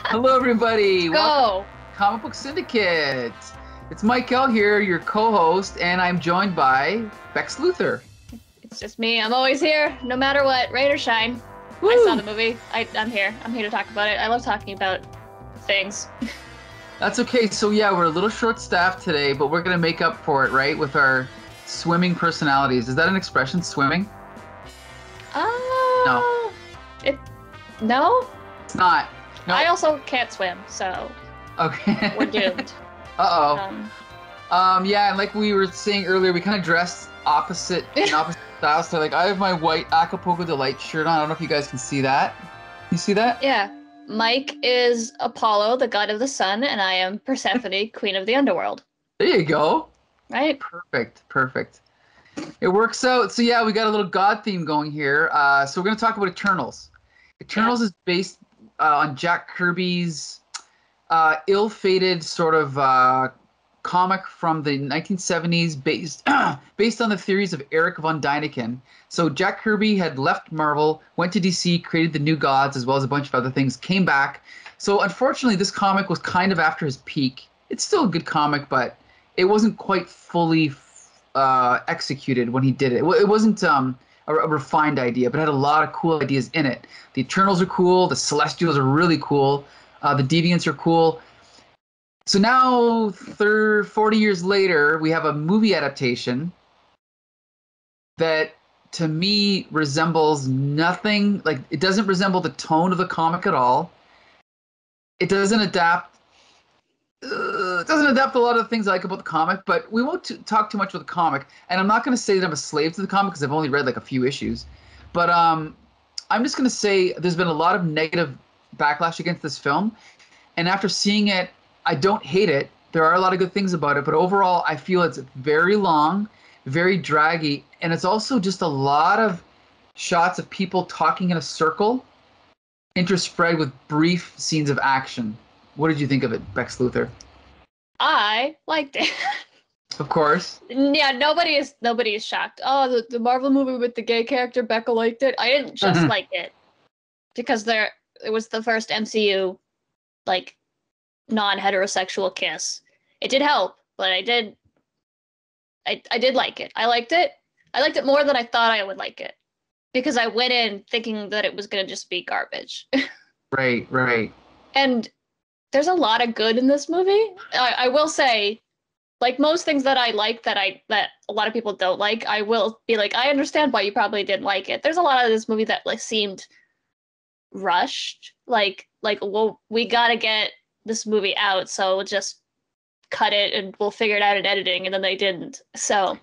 Hello, everybody. Welcome Go. to Comic Book Syndicate. It's Mike-EL here, your co-host, and I'm joined by Bex Luthor. It's just me. I'm always here, no matter what, rain or shine. Woo! I saw the movie. I'm here. I'm here to talk about it. I love talking about things. That's okay. So yeah, we're a little short-staffed today, but we're gonna make up for it, right? With our swimming personalities. Is that an expression? Swimming? No. No? It's not. No. I also can't swim, so Okay. we're doomed. Uh-oh. Yeah, and like we were saying earlier, we kind of dressed opposite in opposite styles. So like I have my white Acapulco Delight shirt on. I don't know if you guys can see that. You see that? Yeah. Mike is Apollo, the god of the sun, and I am Persephone, queen of the underworld. There you go. Right? Perfect. It works out. So yeah, we got a little god theme going here. So we're going to talk about Eternals. Eternals is based on Jack Kirby's ill-fated sort of comic from the 1970s based on the theories of Eric von Däniken. So Jack Kirby had left Marvel, went to DC, created the New Gods as well as a bunch of other things, came back. So unfortunately, this comic was kind of after his peak. It's still a good comic, but it wasn't quite fully executed when he did it. It wasn't a refined idea, but it had a lot of cool ideas in it. The Eternals are cool. The Celestials are really cool. The Deviants are cool. So now, 40 years later, we have a movie adaptation that, to me, resembles nothing. Like, it doesn't resemble the tone of the comic at all. It doesn't adapt. It doesn't adapt a lot of things I like about the comic, but we won't talk too much about the comic. And I'm not going to say that I'm a slave to the comic because I've only read like a few issues. But I'm just going to say there's been a lot of negative backlash against this film. And after seeing it, I don't hate it. There are a lot of good things about it. But overall, I feel it's very long, very draggy. And it's also just a lot of shots of people talking in a circle, interspread with brief scenes of action. What did you think of it, Bex Luthor? I liked it. Of course. Yeah, nobody is shocked. Oh, the Marvel movie with the gay character, Becca liked it. I didn't just like it because it was the first MCU like non-heterosexual kiss. It did help, but I did like it. I liked it. I liked it more than I thought I would like it because I went in thinking that it was going to just be garbage. Right. And there's a lot of good in this movie. I will say, like most things that I like that a lot of people don't like, I will be like, I understand why you probably didn't like it. There's a lot of this movie that like seemed rushed. Like, well, we gotta get this movie out, so we'll just cut it and we'll figure it out in editing, and then they didn't. So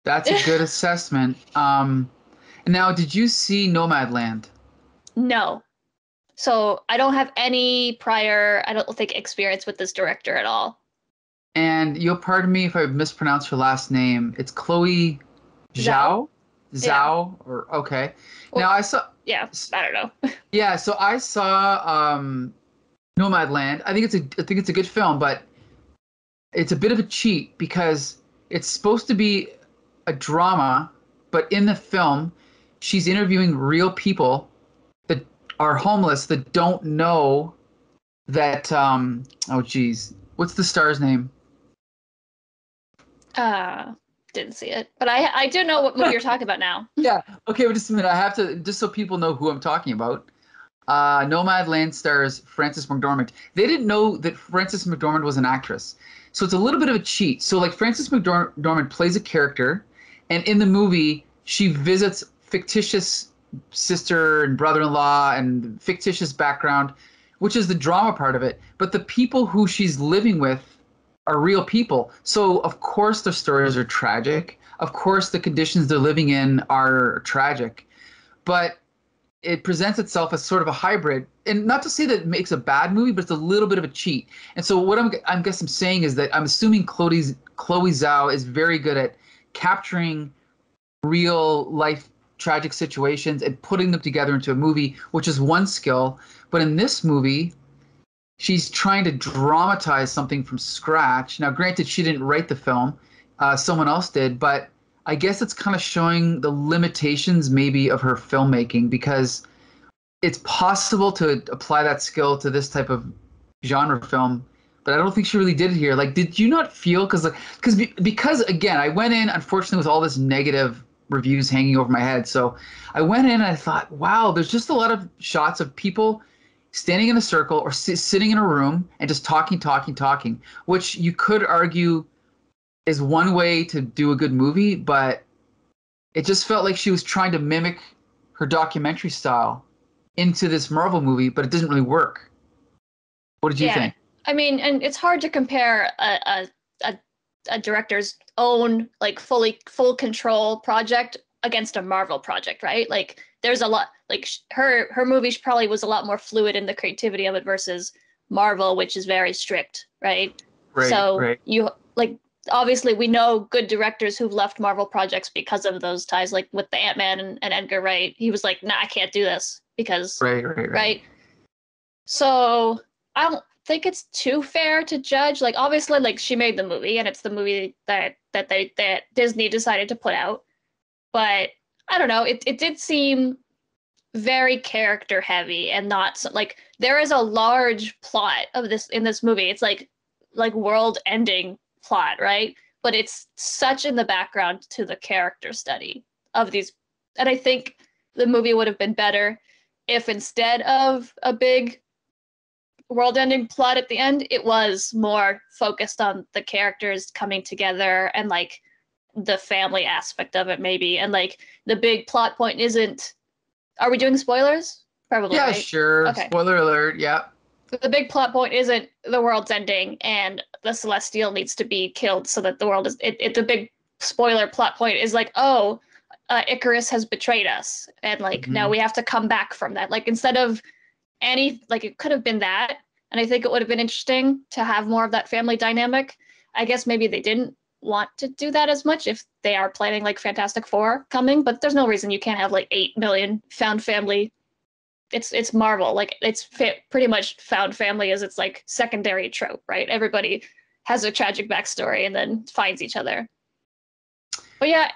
that's a good assessment. Now, did you see Nomadland? No. So I don't have any prior, I don't think, experience with this director at all. And you'll pardon me if I mispronounce her last name. It's Chloe Zhao? Yeah. Or okay. Well, now I saw. Yeah, I don't know. Yeah, so I saw Nomadland. I think it's a good film, but it's a bit of a cheat because it's supposed to be a drama, but in the film, she's interviewing real people that are homeless that don't know that oh geez, what's the star's name? Didn't see it, but I do know what movie you're talking about now. Yeah, okay, but just a minute. I have to, just so people know who I'm talking about. Nomadland stars Frances McDormand. They didn't know that Frances McDormand was an actress, so it's a little bit of a cheat. So like Frances McDormand plays a character, and in the movie she visits fictitious sister and brother-in-law and fictitious background, which is the drama part of it. But the people who she's living with are real people. So of course their stories are tragic. Of course the conditions they're living in are tragic. But it presents itself as sort of a hybrid. And not to say that it makes a bad movie, but it's a little bit of a cheat. And so what I'm saying is that I'm assuming Chloe Zhao is very good at capturing real life tragic situations and putting them together into a movie, which is one skill. But in this movie, she's trying to dramatize something from scratch. Now, granted, she didn't write the film. Someone else did. But I guess it's kind of showing the limitations maybe of her filmmaking because it's possible to apply that skill to this type of genre film, but I don't think she really did it here. Like, did you not feel because again, I went in unfortunately with all this negative reviews hanging over my head. So I went in and I thought, wow, there's just a lot of shots of people standing in a circle or sitting in a room and just talking, which you could argue is one way to do a good movie, but it just felt like she was trying to mimic her documentary style into this Marvel movie, but it doesn't really work. What did you think? I mean, and it's hard to compare a director's own like full control project against a Marvel project, right? Like there's a lot like her movie probably was a lot more fluid in the creativity of it versus Marvel, which is very strict, right? Right. You like obviously we know good directors who've left Marvel projects because of those ties, like with the Ant-Man and Edgar Wright. He was like, nah, I can't do this because right. So I don't think it's too fair to judge. Like obviously like she made the movie and it's the movie that Disney decided to put out. But I don't know, it did seem very character heavy and not so, like there is a large plot of this in this movie. It's like world ending plot, right? But it's such in the background to the character study of these. And I think the movie would have been better if instead of a big world-ending plot at the end, it was more focused on the characters coming together and like the family aspect of it maybe. And like the big plot point isn't, are we doing spoilers? Probably. Yeah, right? sure. Okay. Spoiler alert. Yeah. The big plot point isn't the world's ending and the Celestial needs to be killed so that the world is. The big spoiler plot point is like, oh, Icarus has betrayed us, and like now we have to come back from that. Like instead of it could have been that, and I think it would have been interesting to have more of that family dynamic. I guess maybe they didn't want to do that as much if they are planning like Fantastic Four coming, but there's no reason you can't have like 8 million found family. It's Marvel, like it's pretty much found family as its like secondary trope, right? Everybody has a tragic backstory and then finds each other. But yeah,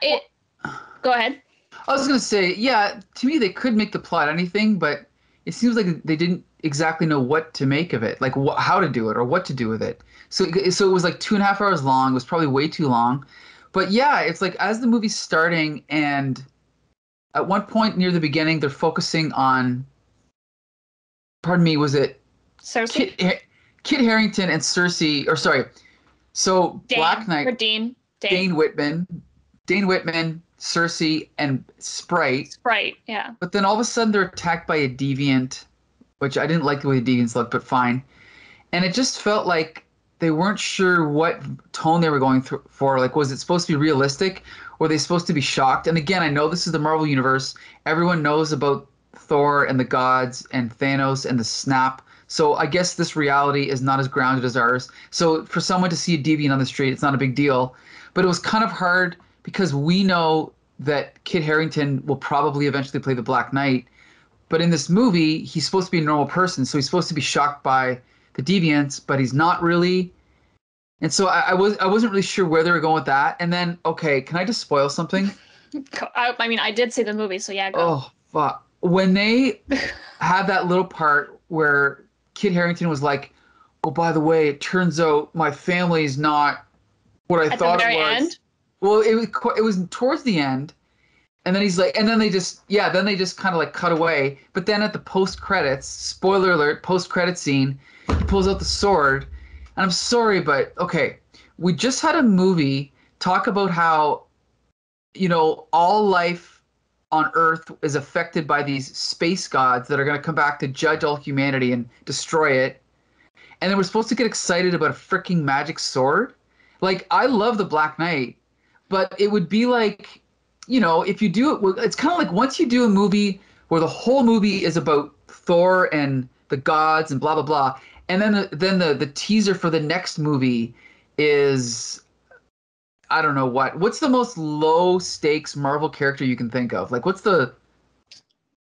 go ahead. I was gonna say, yeah, to me they could make the plot anything, but it seems like they didn't exactly know what to make of it, like how to do it or what to do with it. So it was like 2.5 hours long. It was probably way too long. But yeah, it's like as the movie's starting and at one point near the beginning, they're focusing on, pardon me, was it Cersei? Kit Harrington and Cersei, or sorry, so Black Knight, or Dane Whitman, Cersei, and Sprite. Sprite, yeah. But then all of a sudden they're attacked by a deviant, which I didn't like the way the deviants looked, but fine. And it just felt like they weren't sure what tone they were going for. Like, was it supposed to be realistic? Or were they supposed to be shocked? And again, I know this is the Marvel Universe. Everyone knows about Thor and the gods and Thanos and the snap. So I guess this reality is not as grounded as ours. So for someone to see a deviant on the street, it's not a big deal. But it was kind of hard because we know that Kit Harrington will probably eventually play the Black Knight. But in this movie, he's supposed to be a normal person. So he's supposed to be shocked by the deviants, but he's not really. And so I wasn't really sure where they were going with that. And then, okay, can I just spoil something? I mean, I did see the movie, so yeah, go. Oh, fuck. When they had that little part where Kit Harrington was like, oh, by the way, it turns out my family's not what I thought it was. At the very end? Well, it was towards the end. And then he's like, and then they just kind of like cut away. But then at the post-credits, spoiler alert, post-credit scene, he pulls out the sword. And I'm sorry, but okay, we just had a movie talk about how, all life on Earth is affected by these space gods that are going to come back to judge all humanity and destroy it. And then we're supposed to get excited about a freaking magic sword. Like, I love the Black Knight, but it would be like, if you do it, it's kind of like once you do a movie where the whole movie is about Thor and the gods and blah, blah, blah. And then the teaser for the next movie is, I don't know what's the most low stakes Marvel character you can think of? Like, what's the,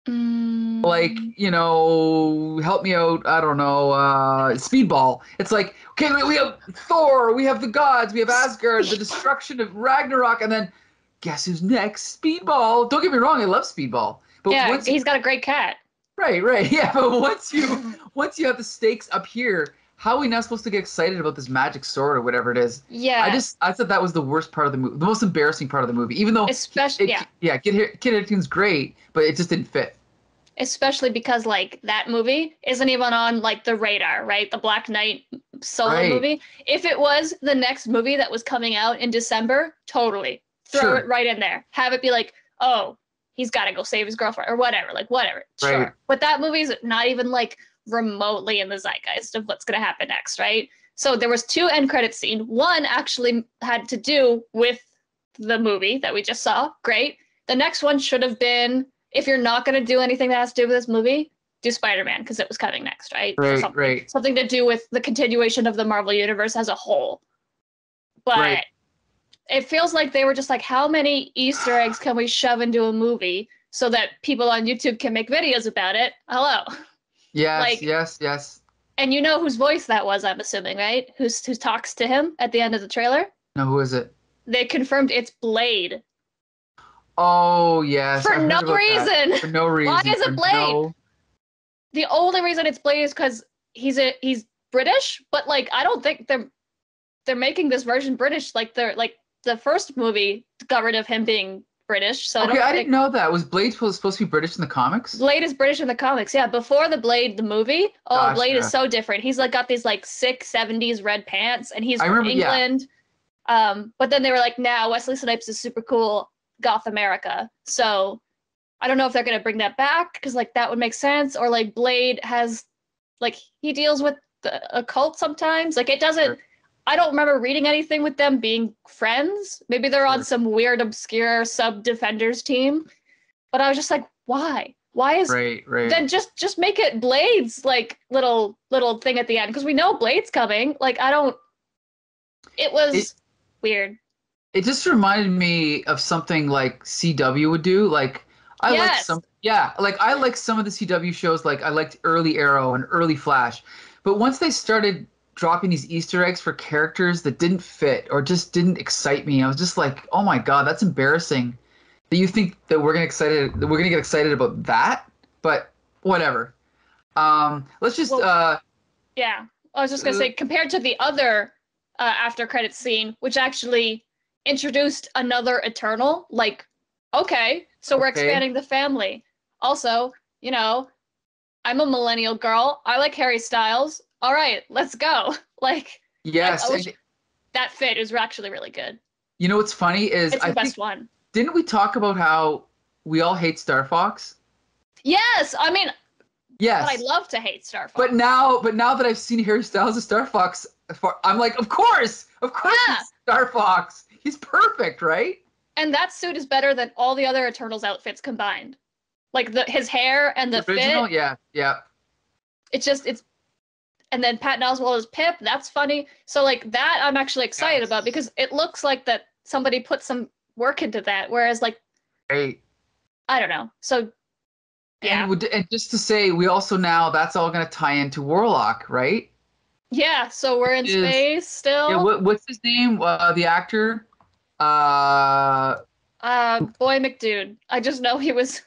like, help me out. I don't know. Speedball. It's like, okay, we have Thor, we have the gods, we have Asgard, the destruction of Ragnarok, and then guess who's next? Speedball. Don't get me wrong, I love Speedball. But yeah, he's got a great cat. Right. Yeah, but once you have the stakes up here, how are we not supposed to get excited about this magic sword or whatever it is? Yeah. I thought that was the worst part of the movie, the most embarrassing part of the movie. Even though Especially, Kid Harington's great, but it just didn't fit. Especially because like that movie isn't even on like the radar, right? The Black Knight solo movie. If it was the next movie that was coming out in December, totally throw it right in there. Have it be like, oh, he's got to go save his girlfriend or whatever, like whatever. Sure. Right. But that movie's not even like remotely in the zeitgeist of what's going to happen next, right? So there was 2 end credit scenes. One actually had to do with the movie that we just saw. Great. The next one should have been, if you're not going to do anything that has to do with this movie, do Spider-Man because it was coming next, right? Something to do with the continuation of the Marvel Universe as a whole. But it feels like they were just like, how many Easter eggs can we shove into a movie so that people on YouTube can make videos about it? Hello. Yes, yes. And you know whose voice that was, I'm assuming, right? Who talks to him at the end of the trailer? No, who is it? They confirmed it's Blade. Oh, yes. For no reason. For no reason. Why is it Blade? The only reason it's Blade is because he's British, but like I don't think they're making this version British. Like they're like the first movie got rid of him being British. So I didn't know that. Was Blade supposed to be British in the comics? Blade is British in the comics, yeah. Before the Blade, the movie, Gotcha. Blade is so different. He's like got these like sick 70s red pants, and he's from England. Yeah. But then they were like, nah, Wesley Snipes is super cool, Goth America. So I don't know if they're gonna bring that back because like that would make sense. Or like Blade has, like he deals with the occult sometimes. Like it doesn't. Sure. I don't remember reading anything with them being friends. Maybe they're on some weird, obscure sub-Defenders team. But I was just like, why? Why is right? Then just make it Blade's like little thing at the end because we know Blade's coming. Like I don't. It was weird. It just reminded me of something like CW would do. Like I like some of the CW shows. Like I liked early Arrow and early Flash, but once they started dropping these Easter eggs for characters that didn't fit or just didn't excite me, I was just like, oh my god, that's embarrassing. That you think that we're gonna get excited about that, but whatever. Let's just yeah. I was just gonna say compared to the other after credits scene, which actually introduced another Eternal, like okay, so we're expanding the family. Also, you know, I'm a millennial girl. I like Harry Styles. All right, let's go. Like, yes, that fit is actually really good. You know what's funny is it's the best one. Didn't we talk about how we all hate Star Fox? Yes, I mean, yes. But I love to hate Star Fox. But now that I've seen Harry Styles as Star Fox, I'm like, of course, he's Star Fox. He's perfect, right? And that suit is better than all the other Eternals outfits combined. Like his hair and the original, fit. Yeah. It's. And then Patton Oswalt as Pip. That's funny. So like that, I'm actually excited about because it looks like that somebody put some work into that. Whereas like, I don't know. So yeah. And just to say, we also now that's all going to tie into Warlock, right? Yeah. So we're in space still. Yeah. What's his name? The actor. Boy McDude. I just know he's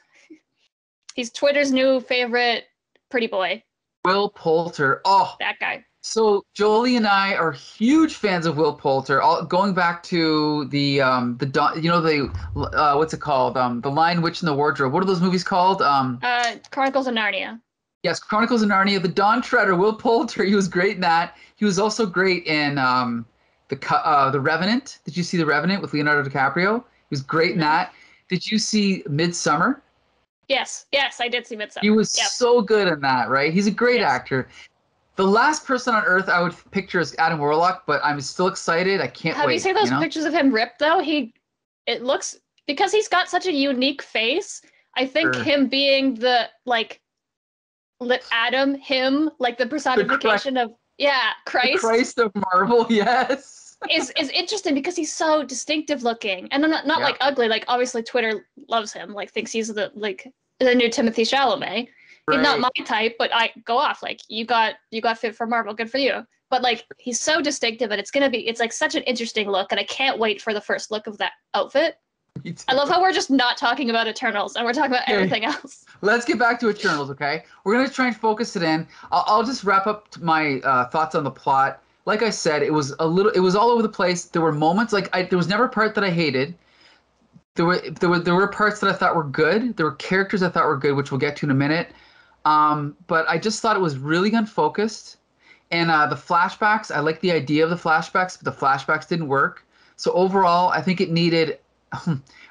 Twitter's new favorite pretty boy. Will Poulter. Oh, that guy. So Jolie and I are huge fans of Will Poulter. Going back to the what's it called? The Lion, Witch, and the Wardrobe. What are those movies called? Chronicles of Narnia. Yes, Chronicles of Narnia. The Dawn Treader. Will Poulter. He was great in that. He was also great in the Revenant. Did you see The Revenant with Leonardo DiCaprio? He was great in that. Did you see Midsummer? Yes, I did see Midsummer. He was so good in that, right? He's a great actor. The last person on Earth I would picture is Adam Warlock, but I'm still excited. I can't wait. Have you seen those pictures of him ripped, though? It looks, because he's got such a unique face, I think him being the, like, Adam, him, like the personification of, Christ. The Christ of Marvel, yes. is interesting because he's so distinctive looking and not like ugly. Like obviously Twitter loves him, like thinks he's the new Timothy Chalamet. Right. He's not my type, but I go off like you got fit for Marvel, good for you. But like he's so distinctive and it's like such an interesting look and I can't wait for the first look of that outfit. Me too. I love how we're just not talking about Eternals and we're talking about everything else. Let's get back to Eternals, okay? We're gonna try and focus it in. I'll just wrap up my thoughts on the plot. Like I said, it was all over the place. There were moments there was never a part that I hated. There were parts that I thought were good. There were characters I thought were good, which we'll get to in a minute. But I just thought it was really unfocused. And the flashbacks, I like the idea of the flashbacks, but the flashbacks didn't work. So overall, I think it needed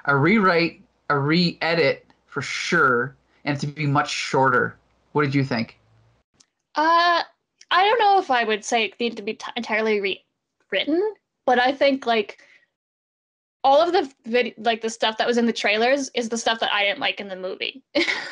a rewrite, a re-edit for sure, and to be much shorter. What did you think? I don't know if I would say it needed to be entirely rewritten, but I think like all of the stuff that was in the trailers is the stuff that I didn't like in the movie.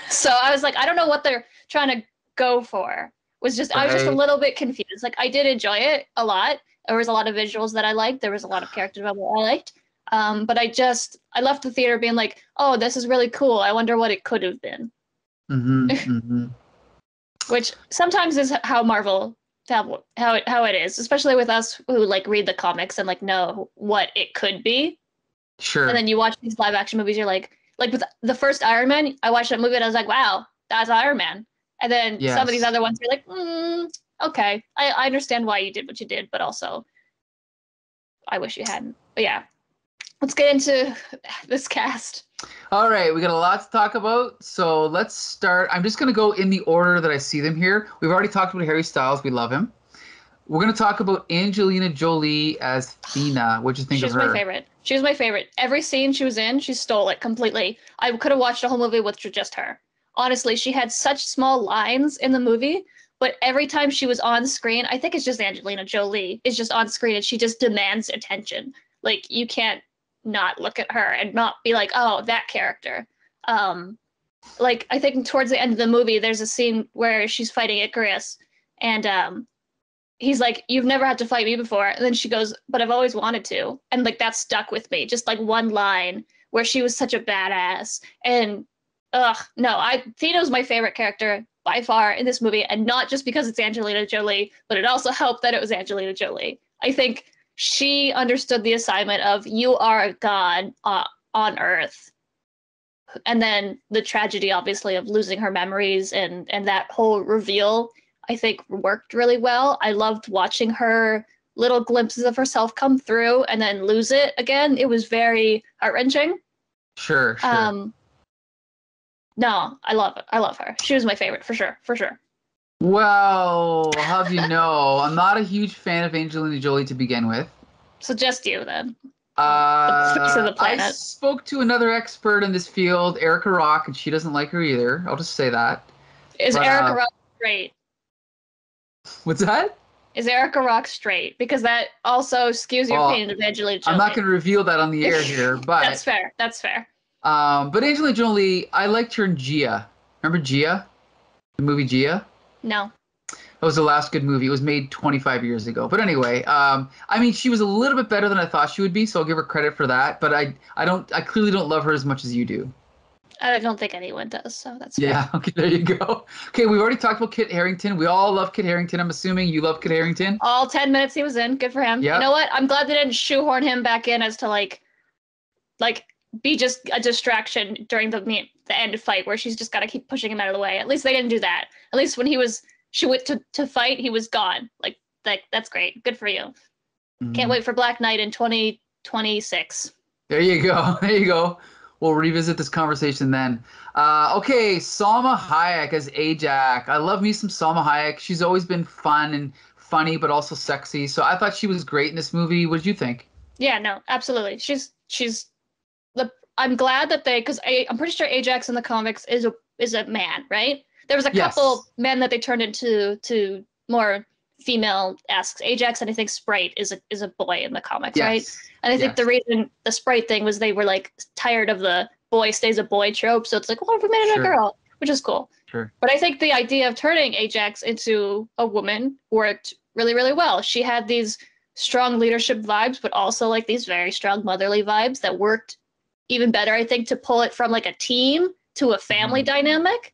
So I was like, I don't know what they're trying to go for. I was just a little bit confused. Like I did enjoy it a lot. There was a lot of visuals that I liked. There was a lot of character development I liked. But I left the theater being like, oh, this is really cool. I wonder what it could have been. Which sometimes is how Marvel how it is, especially with us who like read the comics and like know what it could be. Sure. And then you watch these live action movies, you're like with the first Iron Man, I watched that movie and I was like, wow, that's Iron Man. And then some of these other ones, you're like, okay, I understand why you did what you did, but also I wish you hadn't. But yeah, let's get into this cast. All right, we got a lot to talk about, so let's start. I'm just going to go in the order that I see them here. We've already talked about Harry Styles. We love him. We're going to talk about Angelina Jolie as Thena. What did you think of her? She was my favorite. She was my favorite. Every scene she was in, she stole it completely. I could have watched a whole movie with just her. Honestly, she had such small lines in the movie, but every time she was on screen, I think it's just Angelina Jolie is just on screen and she just demands attention. Like, you can't not look at her and not be like, oh, that character. Like, I think towards the end of the movie, there's a scene where she's fighting Icarus and he's like, you've never had to fight me before. And then she goes, but I've always wanted to. And like, that stuck with me. Just like one line where she was such a badass. And Thena's my favorite character by far in this movie. And not just because it's Angelina Jolie, but it also helped that it was Angelina Jolie. I think she understood the assignment of you are a god on Earth. And then the tragedy, obviously, of losing her memories and that whole reveal, I think worked really well. I loved watching her little glimpses of herself come through and then lose it again. It was very heart-wrenching. Sure. No, I love it. I love her. She was my favorite, for sure. Well, how do you know? I'm not a huge fan of Angelina Jolie to begin with. So just you, then. I spoke to another expert in this field, Erica Rock, and she doesn't like her either. I'll just say that. Is Erica Rock straight? What's that? Is Erica Rock straight? Because that also skews your opinion of Angelina Jolie. I'm not going to reveal that on the air here, but... That's fair. But Angelina Jolie, I liked her in Gia. Remember Gia? The movie Gia? No. That was the last good movie. It was made 25 years ago. But anyway, I mean, she was a little bit better than I thought she would be, so I'll give her credit for that. But I clearly don't love her as much as you do. I don't think anyone does, so that's fair. Yeah, okay, there you go. Okay, we've already talked about Kit Harington. We all love Kit Harington. I'm assuming you love Kit Harington. All 10 minutes he was in. Good for him. Yep. You know what? I'm glad they didn't shoehorn him back in as to like be just a distraction during the end fight where she's just got to keep pushing him out of the way. At least they didn't do that. At least when she went to fight, he was gone. Like that's great. Good for you. Mm-hmm. Can't wait for Black Knight in 2026. There you go. We'll revisit this conversation then. Okay, Salma Hayek as Ajax. I love me some Salma Hayek. She's always been fun and funny, but also sexy. So I thought she was great in this movie. What did you think? Yeah, no, absolutely. I'm glad that because I'm pretty sure Ajax in the comics is a man, right? There was a couple men that they turned into more female-esque. Ajax and I think Sprite is a boy in the comics, right? And I think the reason the Sprite thing was they were like tired of the boy stays a boy trope, so it's like, well, if we made it a girl, which is cool. Sure. But I think the idea of turning Ajax into a woman worked really, really well. She had these strong leadership vibes, but also like these very strong motherly vibes that worked even better, I think, to pull it from like a team to a family dynamic.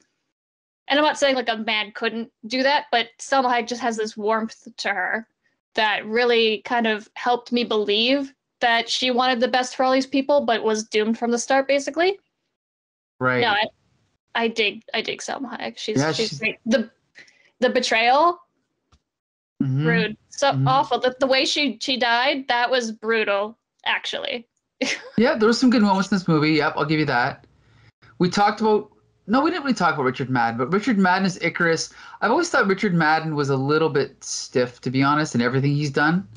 And I'm not saying like a man couldn't do that, but Salma Hayek just has this warmth to her that really kind of helped me believe that she wanted the best for all these people, but was doomed from the start, basically. Right. No, I dig Salma Hayek. She's great. The betrayal, rude, so awful. The way she died, that was brutal, actually. Yeah, there were some good moments in this movie. Yep, I'll give you that. We talked about no, we didn't really talk about Richard Madden, but Richard Madden as Icarus. I've always thought Richard Madden was a little bit stiff, to be honest, in everything he's done.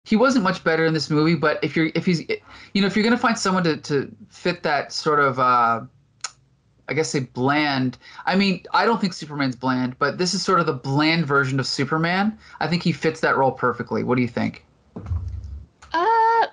He wasn't much better in this movie, but if you're gonna find someone to fit that sort of I guess say bland. I mean, I don't think Superman's bland, but this is sort of the bland version of Superman. I think he fits that role perfectly. What do you think?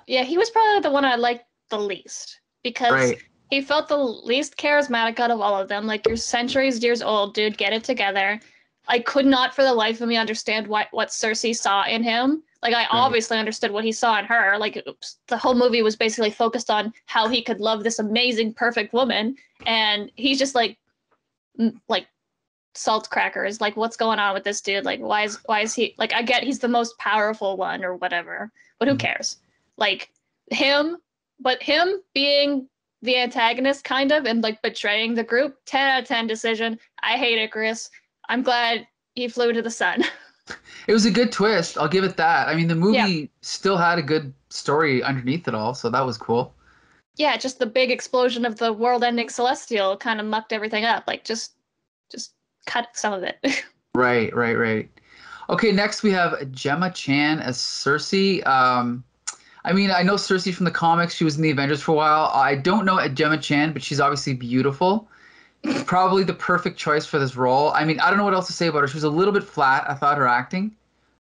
Yeah, he was probably the one I liked the least because he felt the least charismatic out of all of them. Like, you're centuries years old, dude, get it together. I could not for the life of me understand what Cersei saw in him. Like, I obviously understood what he saw in her. Like, the whole movie was basically focused on how he could love this amazing, perfect woman. And he's just like salt crackers. Like, what's going on with this dude? Like, why is he, like, I get he's the most powerful one or whatever, but who cares? Like, him being the antagonist kind of and like betraying the group, 10 out of 10 decision. I hate Icarus. I'm glad he flew to the sun. It was a good twist. I'll give it that. I mean, the movie still had a good story underneath it all, so that was cool. Yeah, just the big explosion of the world-ending celestial kind of mucked everything up. Like, just cut some of it. Right. Okay, next we have Gemma Chan as Cersei. I mean, I know Cersei from the comics. She was in the Avengers for a while. I don't know Gemma Chan, but she's obviously beautiful. Probably the perfect choice for this role. I mean, I don't know what else to say about her. She was a little bit flat, I thought, her acting.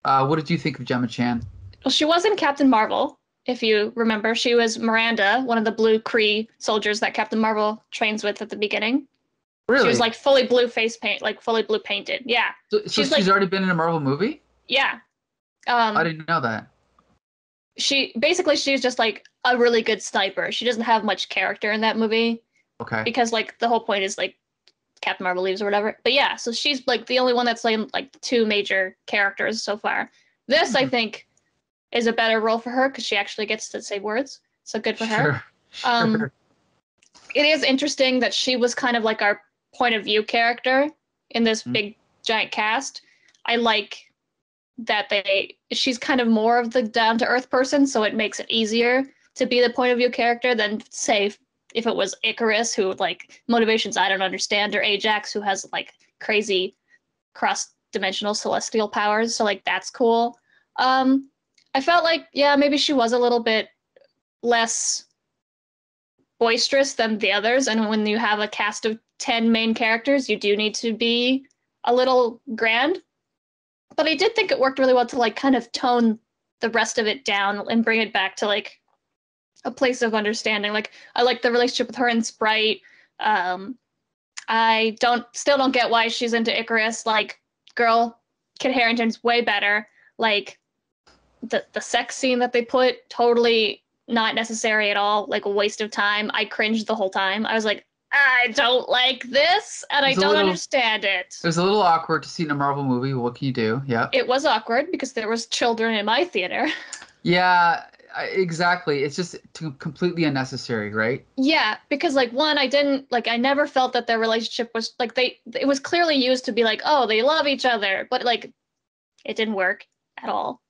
What did you think of Gemma Chan? Well, she was in Captain Marvel, if you remember. She was Miranda, one of the blue Kree soldiers that Captain Marvel trains with at the beginning. Really? She was like fully blue face paint, like fully blue painted. Yeah. So she's already been in a Marvel movie? Yeah. I didn't know that. She's just like a really good sniper. She doesn't have much character in that movie. Okay. Because like the whole point is like Captain Marvel leaves or whatever. But yeah, so she's like the only one that's playing like two major characters so far. This I think is a better role for her because she actually gets to say words. So good for her. Sure. It is interesting that she was kind of like our point of view character in this big giant cast. I like that she's kind of more of the down to earth person, so it makes it easier to be the point of view character than say if it was Icarus, who like motivations I don't understand, or Ajax, who has like crazy cross-dimensional celestial powers. So like that's cool. I felt like maybe she was a little bit less boisterous than the others, and when you have a cast of 10 main characters, you do need to be a little grand. But I did think it worked really well to like kind of tone the rest of it down and bring it back to like a place of understanding. Like, I like the relationship with her and Sprite. I still don't get why she's into Icarus. Like, girl, Kit Harington's way better. Like, the sex scene that they put, totally not necessary at all. Like, a waste of time. I cringed the whole time. I was like, I don't like this, and I don't understand it. It was a little awkward to see in a Marvel movie. What can you do? Yeah. It was awkward because there was children in my theater. Yeah, exactly. It's just completely unnecessary, right? Yeah, because like I never felt that their relationship was like it was clearly used to be like, oh, they love each other, but like it didn't work at all.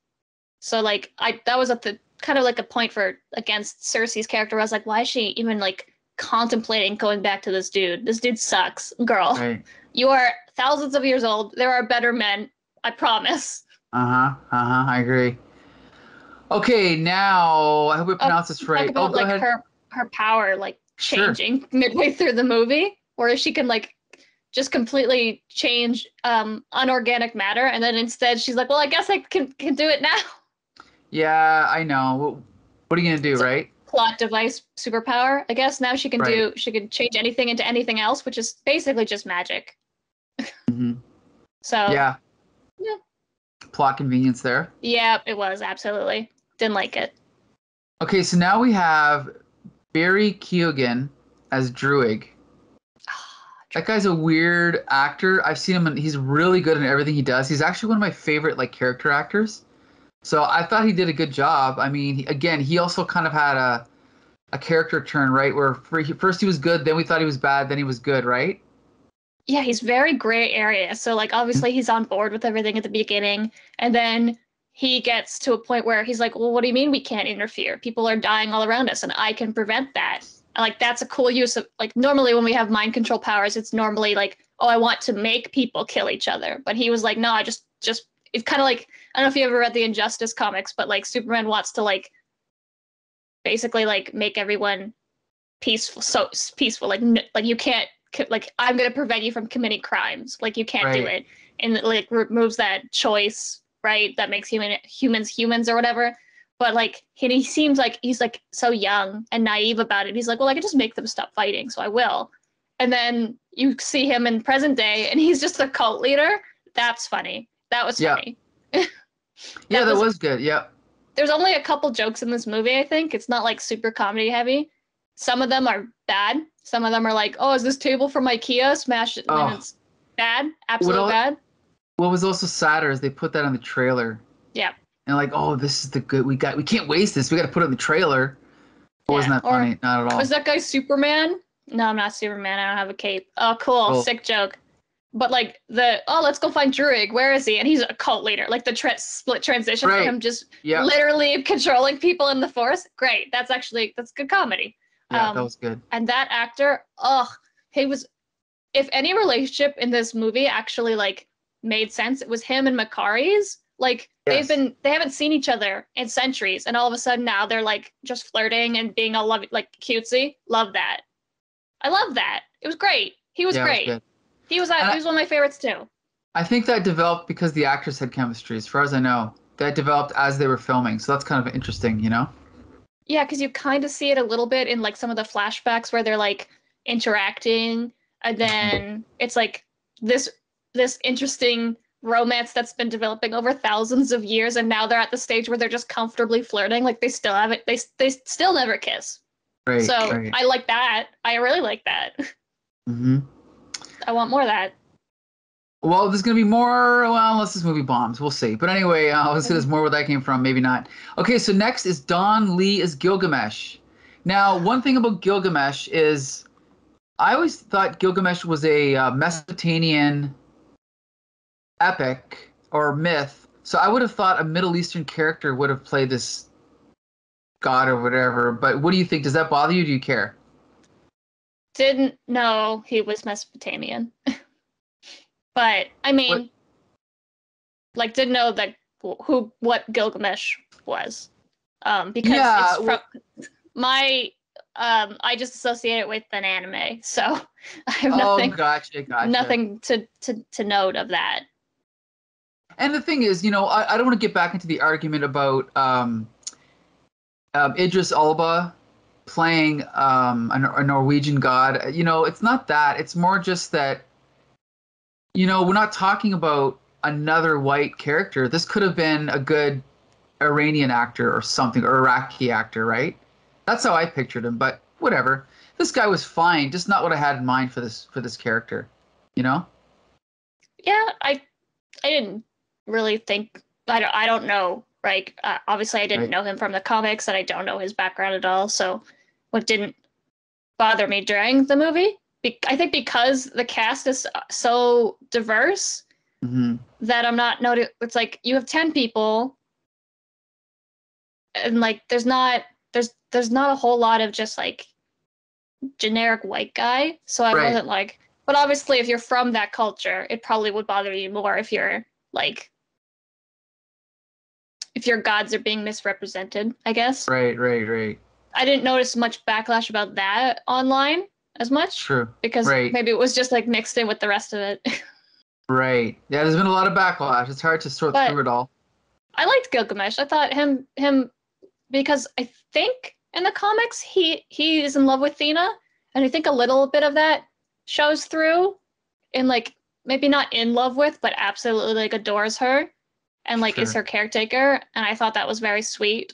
So like that was at the kind of like a point against Cersei's character. I was like, why is she even like contemplating going back to this dude? This dude sucks, girl. Right. You are thousands of years old. There are better men, I promise. I agree. Okay, now I hope I pronounced this right. Talk about, go ahead. Her power like changing midway through the movie, where she can like just completely change unorganic matter, and then instead she's like, well, I guess I can do it now. Yeah, I know. What are you gonna do, right? Plot device superpower. I guess now she can change anything into anything else, which is basically just magic. So yeah. Plot convenience there. Yeah, it was absolutely. Didn't like it. Okay, so now we have Barry Keoghan as Druid. That guy's a weird actor. I've seen him, and he's really good in everything he does. He's actually one of my favorite like character actors. So I thought he did a good job. I mean, again, he also kind of had a character turn, right? Where first he was good, then we thought he was bad, then he was good, right? Yeah, he's very gray area. So like obviously he's on board with everything at the beginning, and then he gets to a point where he's like, "Well, what do you mean we can't interfere? People are dying all around us, and I can prevent that." And like that's a cool use of like normally when we have mind control powers, it's normally like, "Oh, I want to make people kill each other." But he was like, "No, I just it's kind of like I don't know if you ever read the Injustice comics, but like Superman wants to like basically like make everyone peaceful, so peaceful. Like you can't like I'm gonna prevent you from committing crimes. Like you can't do Right. it, and it, like removes that choice, right? That makes humans or whatever. But like he seems like he's like so young and naive about it. He's like, well, I can just make them stop fighting, so I will. And then you see him in present day, and he's just a cult leader. That's funny. That was Yeah. funny. Yeah, that was good. Yeah. There's only a couple jokes in this movie, I think. It's not like super comedy heavy. Some of them are bad. Some of them are like, oh, is this table from IKEA? Smash it. And it's bad. Absolutely bad. What was also sadder is they put that on the trailer. Yeah. And like, oh, this is the good we can't waste this. We got to put it in the trailer. Yeah. Wasn't that funny? Not at all. Was that guy Superman? No, I'm not Superman. I don't have a cape. Oh, cool. Sick joke. But like let's go find Druid. Where is he? And he's a cult leader. Like the split transition from him just literally controlling people in the force. Great. That's good comedy. Yeah, that was good. And that actor, he was. If any relationship in this movie actually like made sense, it was him and Makari's. Like they haven't seen each other in centuries, and all of a sudden now they're like just flirting and being all like cutesy. Love that. I love that. It was great. He was great. He was one of my favorites too. I think that developed because the actors had chemistry. As far as I know, that developed as they were filming. So that's kind of interesting, you know? Yeah, because you kind of see it a little bit in like some of the flashbacks where they're like interacting, and then it's like this interesting romance that's been developing over thousands of years, and now they're at the stage where they're just comfortably flirting. Like they still haven't, they still never kiss. Right. So I like that. I really like that. Mm-hmm. I want more of that. Well, there's going to be more, unless this movie bombs. We'll see. But anyway, let's see there's more where that came from. Maybe not. Okay, so next is Don Lee as Gilgamesh. Now, one thing about Gilgamesh is I always thought Gilgamesh was a Mesopotamian epic or myth. So I would have thought a Middle Eastern character would have played this god or whatever. But what do you think? Does that bother you? Do you care? Didn't know he was Mesopotamian. But I mean, like, didn't know that what Gilgamesh was, because it's from I just associate it with an anime, so I have nothing. Gotcha. Nothing to note of that. And the thing is, I don't want to get back into the argument about Idris Elba playing a Norwegian god. It's not that. It's more just that. We're not talking about another white character. This could have been a good Iranian actor or something, or Iraqi actor, right? That's how I pictured him, but whatever. This guy was fine, just not what I had in mind for this character, Yeah, I didn't really think. I don't know. Right? Obviously, I didn't know him from the comics, and I don't know his background at all. So, what didn't bother me during the movie? I think because the cast is so diverse that I'm not noticing. It's like you have 10 people, and like there's not a whole lot of just like generic white guy. So I wasn't like. But obviously, if you're from that culture, it probably would bother you more if you're like if your gods are being misrepresented, I guess. Right. I didn't notice much backlash about that online as much. True. Because maybe it was just like mixed in with the rest of it. Right. Yeah, there's been a lot of backlash. It's hard to sort through it all. I liked Gilgamesh. I thought him because I think in the comics he is in love with Thena, and I think a little bit of that shows through in like maybe not in love with, but absolutely like adores her and like is her caretaker. And I thought that was very sweet.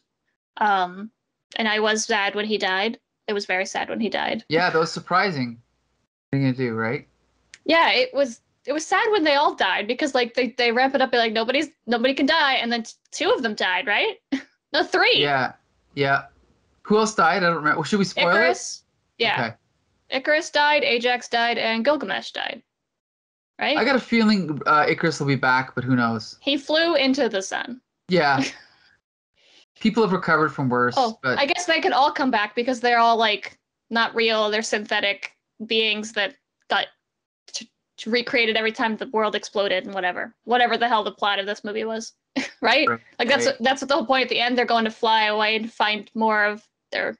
And I was sad when he died. It was very sad when he died. Yeah, that was surprising. What are you gonna do, right? Yeah, it was. was sad when they all died because like they ramp it up and like nobody can die, and then two of them died, right? No, three. Yeah. Who else died? I don't remember. Should we spoil Icarus. it? Yeah. Okay. Icarus died, Ajax died, and Gilgamesh died. Right? I got a feeling Icarus will be back, but who knows? He flew into the sun. Yeah. People have recovered from worse. But I guess they could all come back because they're all like not real. They're synthetic beings that got recreated every time the world exploded and whatever the hell the plot of this movie was. Right? Like that's what the whole point at the end. They're going to fly away and find more of their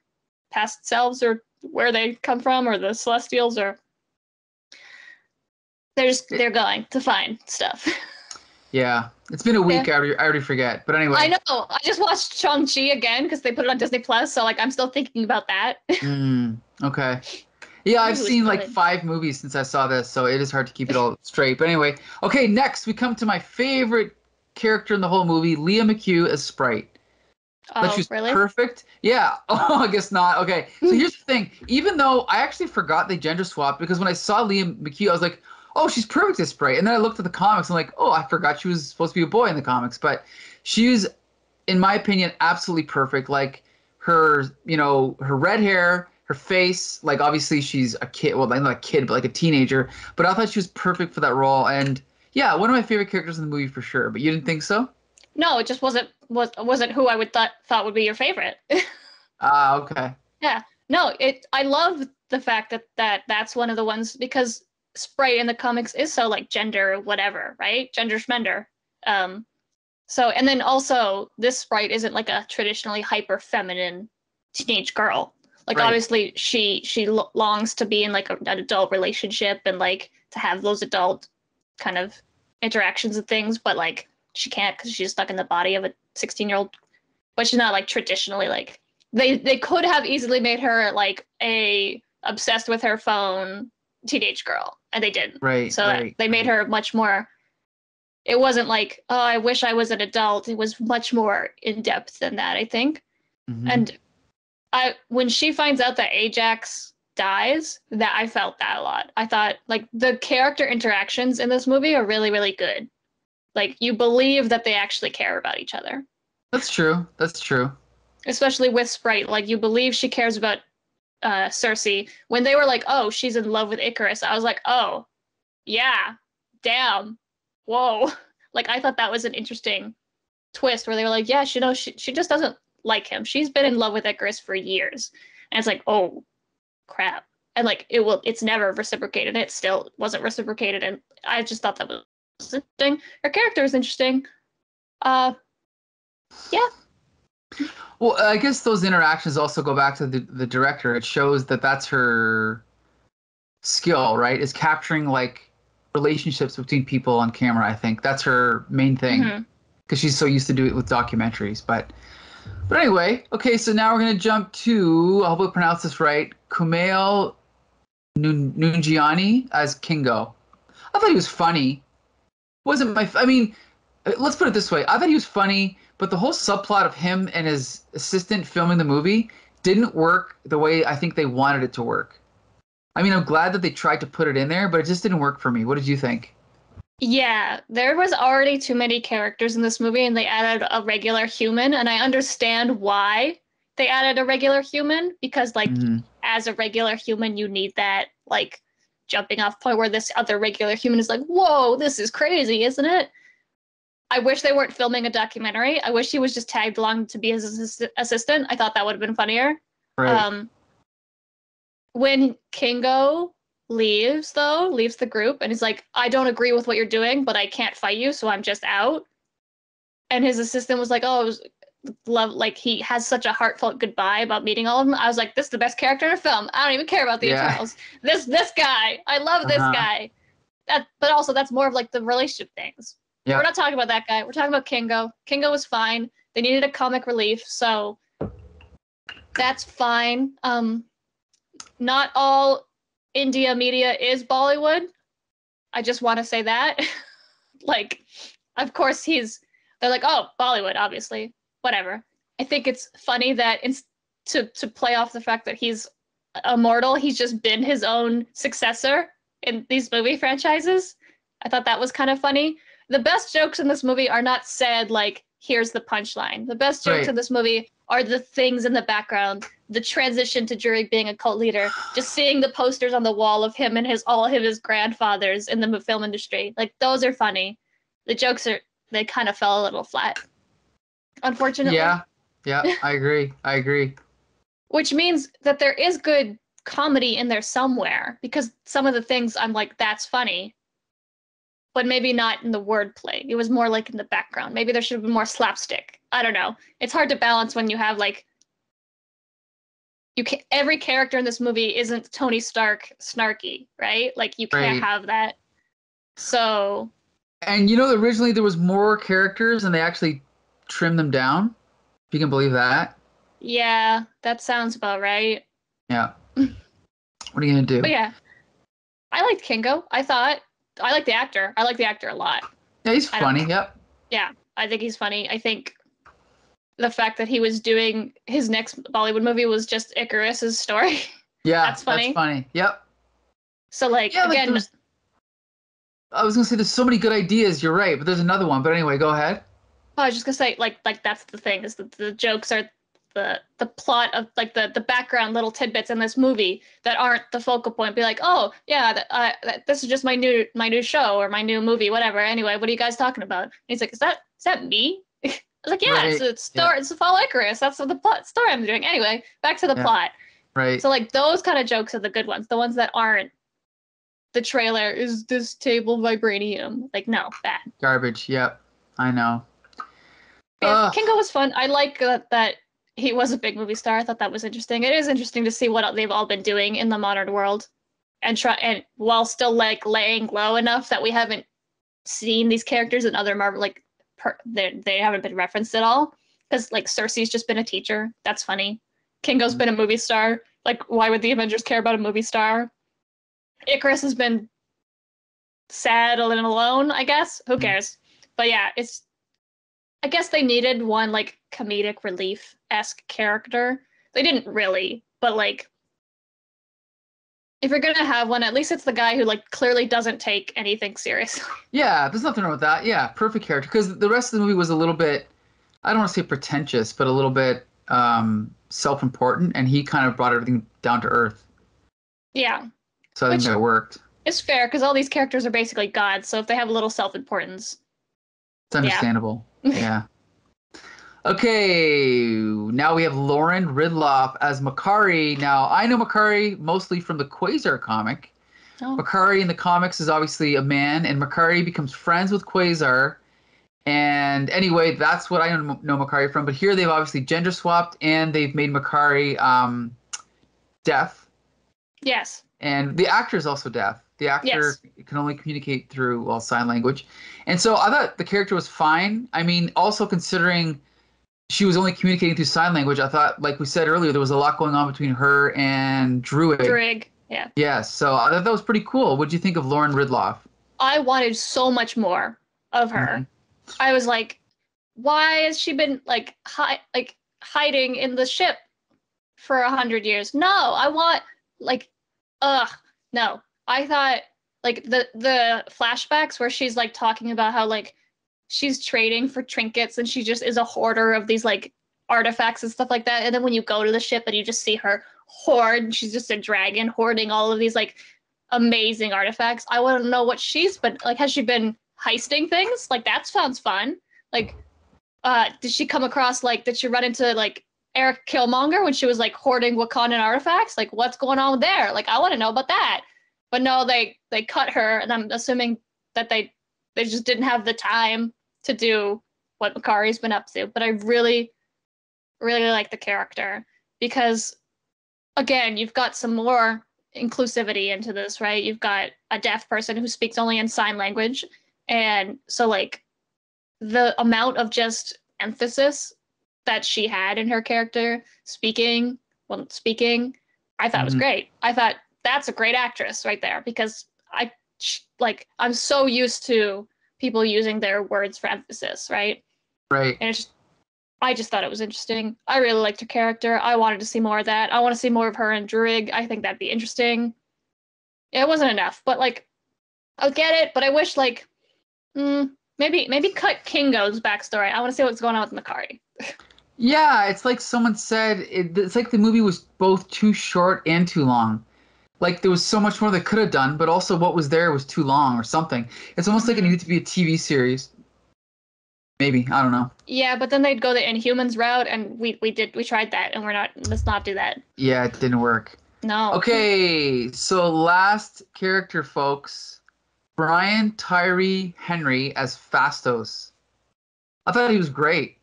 past selves or where they come from, or the Celestials, or they're going to find stuff. Yeah, it's been a week. I already forget. But anyway, I know. I just watched Shang-Chi again because they put it on Disney Plus. So like, I'm still thinking about that. Okay. Yeah, I've seen like 5 movies since I saw this, so it is hard to keep it all straight. But anyway, okay. Next, we come to my favorite character in the whole movie, Leah Mchugh as Sprite. Oh, she's really? Perfect. Yeah. Oh, I guess not. Okay. So here's the thing. Even though I actually forgot they gender swapped, because when I saw Leah Mchugh, I was like, oh, she's perfect as Sprite. And then I looked at the comics and I'm like, oh, I forgot she was supposed to be a boy in the comics. But she was, in my opinion, absolutely perfect. Like her, her red hair, her face, like obviously she's a kid. Well, not a kid, but like a teenager. But I thought she was perfect for that role. And yeah, one of my favorite characters in the movie for sure. But you didn't think so? No, it just wasn't who I would thought would be your favorite. Okay. Yeah. No, I love the fact that's one of the ones, because Sprite in the comics is so like gender whatever, right? Gender schmender. So, and then also this Sprite isn't like a traditionally hyper feminine teenage girl. Like obviously she longs to be in like an adult relationship and like to have those adult kind of interactions and things, but like she can't because she's stuck in the body of a 16-year-old. But she's not like traditionally like they could have easily made her like a obsessed with her phone teenage girl, and they didn't. So they made her much more. It wasn't like, oh, I wish I was an adult. It was much more in depth than that, I think. And when she finds out that Ajax dies, that I felt that a lot. I thought like the character interactions in this movie are really, really good. Like you believe that they actually care about each other. That's true. Especially with Sprite, like you believe she cares about Cersei. When they were like, oh, she's in love with Icarus, I was like, oh, yeah, damn, whoa. Like I thought that was an interesting twist where they were like, yeah, she just doesn't like him. She's been in love with Icarus for years. And it's like, oh, crap. And like it's never reciprocated. It still wasn't reciprocated, and I just thought that was interesting. Her character is interesting. Yeah. Well, I guess those interactions also go back to the director. It shows that that's her skill, right? Is capturing like relationships between people on camera. I think that's her main thing, because she's so used to do it with documentaries. But anyway, okay. So now we're gonna jump to, I hope I pronounce this right, Kumail Nanjiani as Kingo. I thought he was funny. Wasn't my? I mean, let's put it this way. I thought he was funny, but the whole subplot of him and his assistant filming the movie didn't work the way I think they wanted it to work. I mean, I'm glad that they tried to put it in there, but it just didn't work for me. What did you think? Yeah, there was already too many characters in this movie, and they added a regular human, and I understand why they added a regular human, because like as a regular human, you need that like jumping off point where this other regular human is like, whoa, this is crazy, isn't it? I wish they weren't filming a documentary. I wish he was just tagged along to be his assistant. I thought that would have been funnier. When Kingo leaves the group, and he's like, I don't agree with what you're doing, but I can't fight you, so I'm just out. And his assistant was like, oh, it was love, like he has such a heartfelt goodbye about meeting all of them. I was like, this is the best character in a film. I don't even care about the Eternals. This guy, I love this guy. But also that's more of like the relationship things. We're not talking about that guy. We're talking about Kingo. Kingo was fine. They needed a comic relief, so that's fine. Not all India media is Bollywood. I just want to say that. Like, of course they're like, oh, Bollywood, obviously. Whatever. I think it's funny that to play off the fact that he's immortal, he's just been his own successor in these movie franchises. I thought that was kind of funny. The best jokes in this movie are not said like, here's the punchline. The best jokes in this movie are the things in the background, the transition to Druid being a cult leader, just seeing the posters on the wall of him and all of his grandfathers in the film industry. Like, those are funny. The jokes they kind of fell a little flat, unfortunately. Yeah, I agree. Which means that there is good comedy in there somewhere, because some of the things I'm like, that's funny, but maybe not in the wordplay. It was more like in the background. Maybe there should have been more slapstick. I don't know. It's hard to balance when you have like, every character in this movie isn't Tony Stark snarky, right? Like, you can't have that. So. And originally there was more characters and they actually trimmed them down. If you can believe that. Yeah, that sounds about right. Yeah. What are you gonna do? But yeah, I liked Kingo. I like the actor. I like the actor a lot. Yeah, he's funny. Yep. Yeah, I think he's funny. I think the fact that he was doing his next Bollywood movie was just Icarus's story. Yeah, that's funny. That's funny. Yep. So again, I was gonna say there's so many good ideas. You're right, but there's another one. But anyway, go ahead. I was just gonna say like that's the thing, is that the jokes are the plot of like the background little tidbits in this movie that aren't the focal point. Be like, oh yeah, this is just my new show or my new movie, whatever. Anyway, what are you guys talking about? And he's like, is that me? I was like, yeah, it's the Fall Icarus. That's the plot story I'm doing. Anyway, back to the plot. Right. So like those kind of jokes are the good ones. The ones that aren't the trailer, is this table vibranium? Like, no, bad. Garbage. Yep. I know. Yeah, Kingo was fun. I like that he was a big movie star. I thought that was interesting. It is interesting to see what they've all been doing in the modern world, and while still like laying low enough that we haven't seen these characters in other Marvel, like they haven't been referenced at all. Because like Cersei's just been a teacher. That's funny. Kingo's been a movie star. Like, why would the Avengers care about a movie star? Icarus has been sad and alone, I guess. Who cares? But yeah, I guess they needed one like comedic relief-esque character. They didn't really, but like, if you're gonna have one, at least it's the guy who like clearly doesn't take anything seriously. Yeah, there's nothing wrong with that. Yeah, perfect character. Because the rest of the movie was a little bit, I don't want to say pretentious, but a little bit self-important, and he kind of brought everything down to earth. Yeah. So I think that worked. It's fair, because all these characters are basically gods, so if they have a little self-importance, it's understandable. Yeah. Okay, now we have Lauren Ridloff as Makari. Now, I know Makari mostly from the Quasar comic. Oh. Makari in the comics is obviously a man, and Makari becomes friends with Quasar. And anyway, that's what I know Makari from. But here they've obviously gender swapped, and they've made Makari deaf. Yes. And the actor is also deaf. The actor can only communicate through, sign language. And so I thought the character was fine. I mean, also considering she was only communicating through sign language, I thought, like we said earlier, there was a lot going on between her and Druid. Yeah. Yes, so I thought that was pretty cool. What did you think of Lauren Ridloff? I wanted so much more of her. Mm-hmm. I was like, why has she been like hiding in the ship for 100 years? No, I want no. I thought like the flashbacks where she's like talking about how like she's trading for trinkets and she just is a hoarder of these like artifacts and stuff like that. And then when you go to the ship and you just see her hoard, she's just a dragon hoarding all of these like amazing artifacts. I want to know what she's been like. Has she been heisting things? Like, that sounds fun. Like, did she come across like, did she run into like Eric Killmonger when she was like hoarding Wakandan artifacts? Like, what's going on there? Like, I want to know about that. But no, they cut her, and I'm assuming that they just didn't have the time to do what Makari's been up to. But I really, really like the character because, again, you've got some more inclusivity into this, right? You've got a deaf person who speaks only in sign language. And so, like, the amount of just emphasis that she had in her character speaking, I thought was great. I thought that's a great actress right there because I'm so used to people using their words for emphasis, right? Right. And I just thought it was interesting. I really liked her character. I wanted to see more of that. I want to see more of her and Druid. I think that'd be interesting. It wasn't enough, but like I'll get it, but I wish like maybe cut Kingo's backstory. I want to see what's going on with Makari. Yeah, it's like someone said, it's like the movie was both too short and too long. Like there was so much more they could have done, but also what was there was too long or something. It's almost like it needed to be a TV series. Maybe, I don't know. Yeah, but then they'd go the Inhumans route, and we tried that, and let's not do that. Yeah, it didn't work. No. Okay, so last character, folks. Brian Tyree Henry as Phastos. I thought he was great.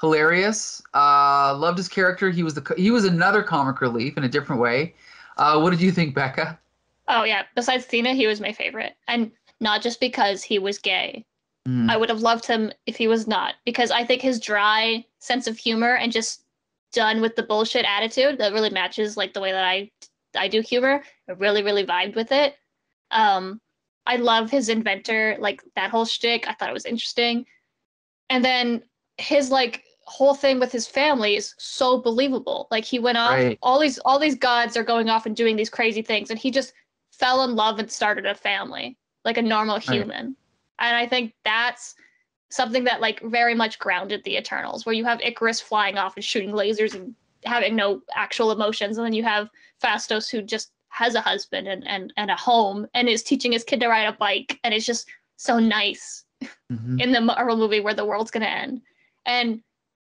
Hilarious. Loved his character. He was another comic relief in a different way. What did you think, Becca? Oh yeah, besides Thena, he was my favorite. And not just because he was gay. I would have loved him if he was not, because I think his dry sense of humor and just done with the bullshit attitude that really matches like the way that I do humor. I really, really vibed with it. I love his inventor, like that whole shtick. I thought it was interesting. And then his like whole thing with his family is so believable. Like he went off, Right. all these gods are going off and doing these crazy things, and he just fell in love and started a family like a normal human. Right. And I think that's something that like very much grounded the Eternals, where you have Icarus flying off and shooting lasers and having no actual emotions, and then you have Phastos who just has a husband and a home and is teaching his kid to ride a bike, and it's just so nice in the Marvel movie where the world's gonna end. And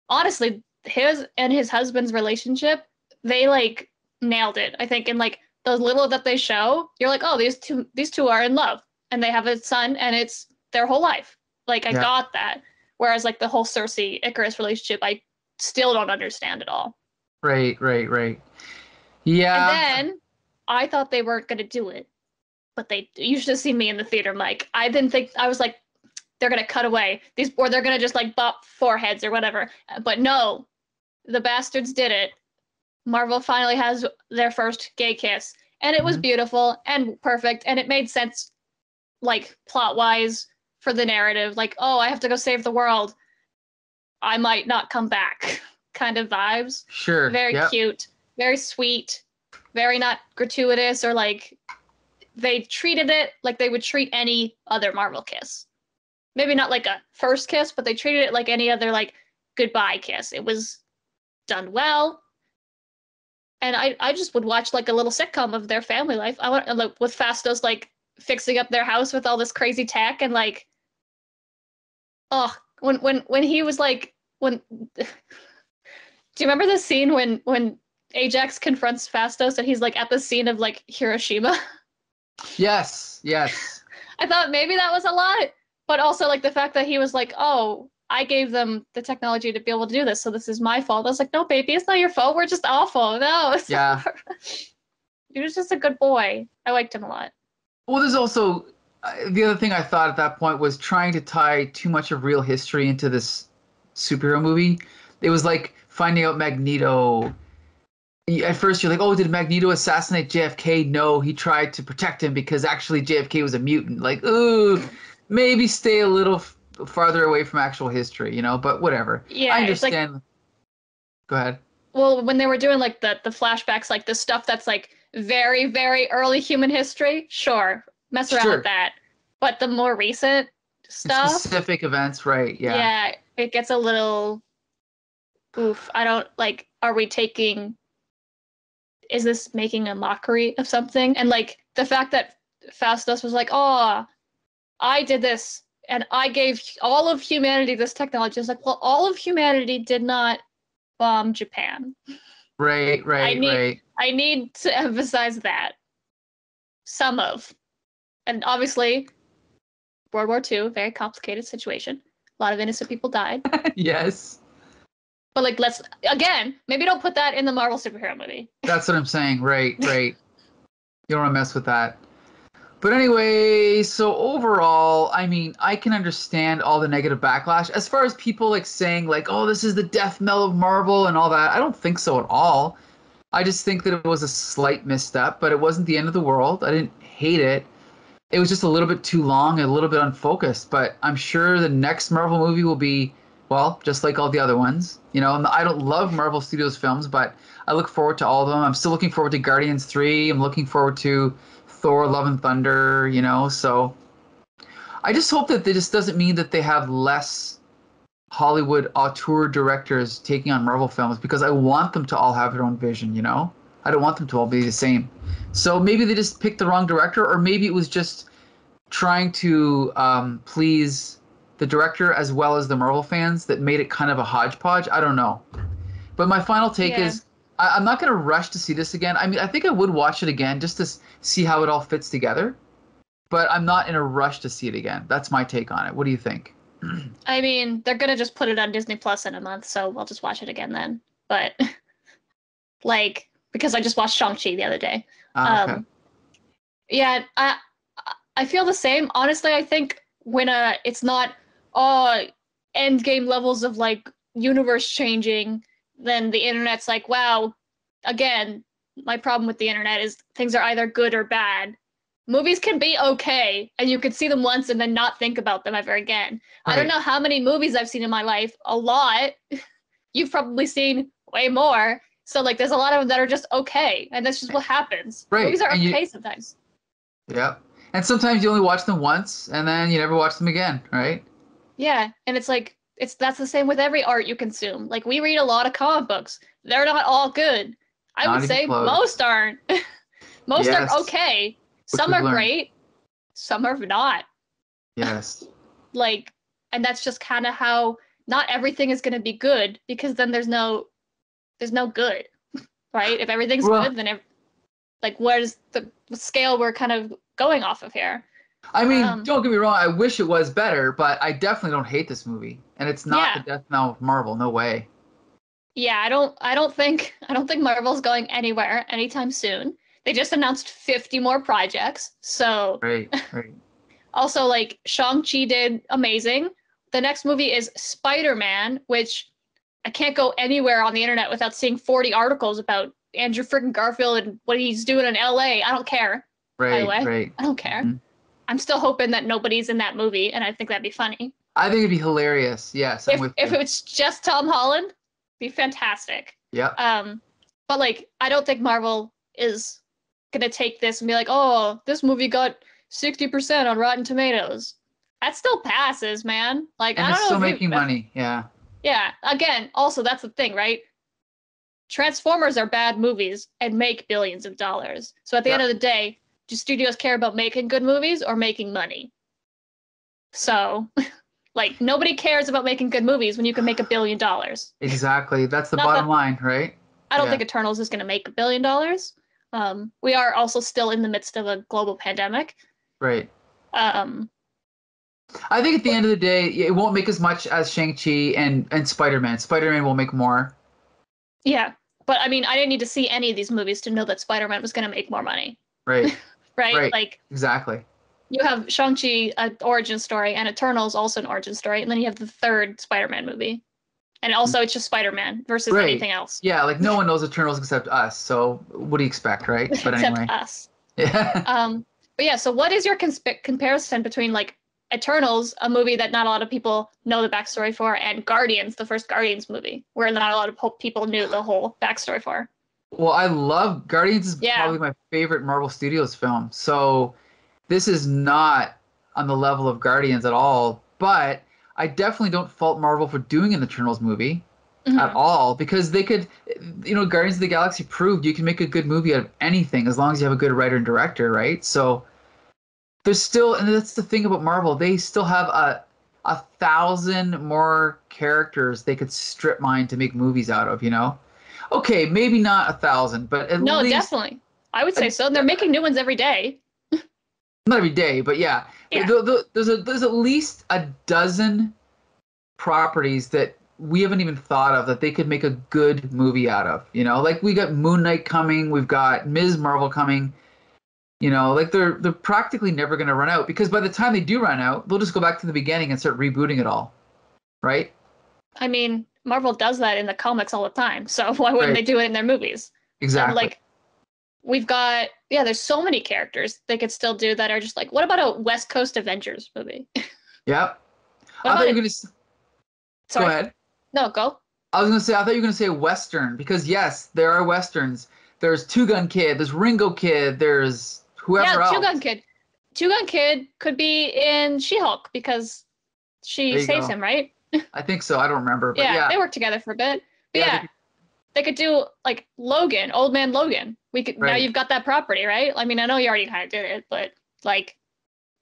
honestly, his and his husband's relationship, they like nailed it. I think in like the little that they show, you're like, oh, these two are in love, and they have a son, and it's their whole life. Like I got that. Whereas like the whole Cersei Icarus relationship, I still don't understand at all. Right. Yeah. And then I thought they weren't gonna do it, but you should have seen me in the theater, Mike. I didn't think, I was like, they're gonna cut away these, or they're gonna just like bop foreheads or whatever. But no, the bastards did it. Marvel finally has their first gay kiss, and it was beautiful and perfect, and it made sense, like plot wise for the narrative. Like, oh, I have to go save the world. I might not come back, kind of vibes. Sure. Very cute, very sweet, very not gratuitous, or like they treated it like they would treat any other Marvel kiss. Maybe not like a first kiss, but they treated it like any other like goodbye kiss. It was done well. And I just would watch like a little sitcom of their family life. I want like with Phastos like fixing up their house with all this crazy tech, and like, oh, when he was like, do you remember the scene when Ajax confronts Phastos and he's like at the scene of like Hiroshima? Yes. I thought maybe that was a lot, but also like the fact that he was like, oh, I gave them the technology to be able to do this, so this is my fault. I was like, no, baby, it's not your fault. We're just awful. No, it's not. He was just a good boy. I liked him a lot. Well, there's also the other thing I thought at that point was trying to tie too much of real history into this superhero movie. It was like finding out Magneto. At first, you're like, oh, did Magneto assassinate JFK? No, he tried to protect him because actually JFK was a mutant. Like, ooh, maybe stay a little farther away from actual history, you know, but whatever. Yeah, I understand. Like, go ahead. Well, when they were doing like the flashbacks, like the stuff that's like very, very early human history, sure, mess around with that. But the more recent stuff, specific events, right? Yeah, it gets a little oof. I don't like. Are we taking? Is this making a mockery of something? And like the fact that Phastos was like, oh, I did this and I gave all of humanity this technology. It's like, well, all of humanity did not bomb Japan. Right. I need to emphasize that. Some of. And obviously, World War II, very complicated situation. A lot of innocent people died. Yes. But like, let's, again, maybe don't put that in the Marvel superhero movie. That's what I'm saying. Right. You don't want to mess with that. But anyway, so overall, I mean, I can understand all the negative backlash. As far as people like saying like, oh, this is the death knell of Marvel and all that, I don't think so at all. I just think that it was a slight misstep, but it wasn't the end of the world. I didn't hate it. It was just a little bit too long and a little bit unfocused. But I'm sure the next Marvel movie will be, well, just like all the other ones. You know, and I don't love Marvel Studios films, but I look forward to all of them. I'm still looking forward to Guardians 3. I'm looking forward to Thor, Love and Thunder, you know, so I just hope that this doesn't mean that they have less Hollywood auteur directors taking on Marvel films, because I want them to all have their own vision, you know? I don't want them to all be the same. So maybe they just picked the wrong director, or maybe it was just trying to please the director as well as the Marvel fans that made it kind of a hodgepodge. I don't know. But my final take is I'm not going to rush to see this again. I mean, I think I would watch it again just to see how it all fits together. But I'm not in a rush to see it again. That's my take on it. What do you think? I mean, they're gonna just put it on Disney Plus in a month, so I'll just watch it again then. But like, because I just watched Shang-Chi the other day. Okay. Yeah, I feel the same. Honestly, I think when it's not end game levels of like universe changing, then the internet's like, wow. Again, my problem with the internet is things are either good or bad. Movies can be okay, and you could see them once and then not think about them ever again. Right. I don't know how many movies I've seen in my life. A lot. You've probably seen way more. So, like, there's a lot of them that are just okay, and that's just what happens. Right. Movies are okay sometimes. Yeah. And sometimes you only watch them once, and then you never watch them again, right? Yeah, and it's like, that's the same with every art you consume. Like, we read a lot of comic books. They're not all good. I would say most aren't. Most are okay. Some are great, some are not. Yes. Like, and that's just kind of how not everything is going to be good, because then there's no good, right? If everything's good, then like, where's the scale we're kind of going off of here? I mean, don't get me wrong. I wish it was better, but I definitely don't hate this movie, and it's not the death knell of Marvel. No way. Yeah, I don't think Marvel's going anywhere anytime soon. They just announced 50 more projects, so... Right. Also, like, Shang-Chi did amazing. The next movie is Spider-Man, which I can't go anywhere on the internet without seeing 40 articles about Andrew freaking Garfield and what he's doing in LA. I don't care, by the way. Right. I don't care. Mm-hmm. I'm still hoping that nobody's in that movie, and I think that'd be funny. I think it'd be hilarious, yes. If it's just Tom Holland, it'd be fantastic. Yeah. But, like, I don't think Marvel is gonna take this and be like, oh, this movie got 60% on Rotten Tomatoes. That still passes, man. Like, and I don't know. It's still making money, yeah. Yeah. Again, also that's the thing, right? Transformers are bad movies and make billions of dollars. So at the end of the day, do studios care about making good movies or making money? So, like, nobody cares about making good movies when you can make $1 billion. Exactly. That's the bottom line, right? I don't think Eternals is going to make $1 billion. We are also still in the midst of a global pandemic. Right. I think at the end of the day, it won't make as much as Shang-Chi and Spider-Man. Spider-Man will make more. Yeah. But, I mean, I didn't need to see any of these movies to know that Spider-Man was going to make more money. Right. Right? Like, exactly. You have Shang-Chi, an origin story, and Eternals, also an origin story, and then you have the third Spider-Man movie. And also, it's just Spider-Man versus anything else. Yeah, like, no one knows Eternals except us, so what do you expect, right? But except anyway. us. Yeah. But yeah, so what is your comparison between, like, Eternals, a movie that not a lot of people know the backstory for, and Guardians, the first Guardians movie, where not a lot of people knew the whole backstory for? Well, I love Guardians is probably my favorite Marvel Studios film. So this is not on the level of Guardians at all, but I definitely don't fault Marvel for doing an Eternals movie at all, because they could, Guardians of the Galaxy proved you can make a good movie out of anything as long as you have a good writer and director, right? So there's still, and that's the thing about Marvel, they still have a 1,000 more characters they could strip mine to make movies out of, Okay, maybe not 1,000, but at least... No, definitely. I would say so. They're making new ones every day. Not every day, but yeah. There's at least a dozen properties that we haven't even thought of that they could make a good movie out of. Like, we got Moon Knight coming, we've got Ms. Marvel coming. Like, they're practically never going to run out, because by the time they do run out, they'll just go back to the beginning and start rebooting it all, right? I mean, Marvel does that in the comics all the time, so why wouldn't they do it in their movies? Exactly. And, like, we've got, there's so many characters they could still do that are just like, what about a West Coast Avengers movie? Yep. I thought you were going to... Sorry. Go ahead. No, go. I thought you were going to say Western, because yes, there are Westerns. There's Two Gun Kid, there's Ringo Kid, there's whoever else. Two-Gun Kid. Two-Gun Kid could be in She-Hulk because she saves him, right? I think so. I don't remember. But yeah, they worked together for a bit. But they could do like Logan, Old Man Logan. We could now you've got that property, right? I mean, I know you already kind of did it, but like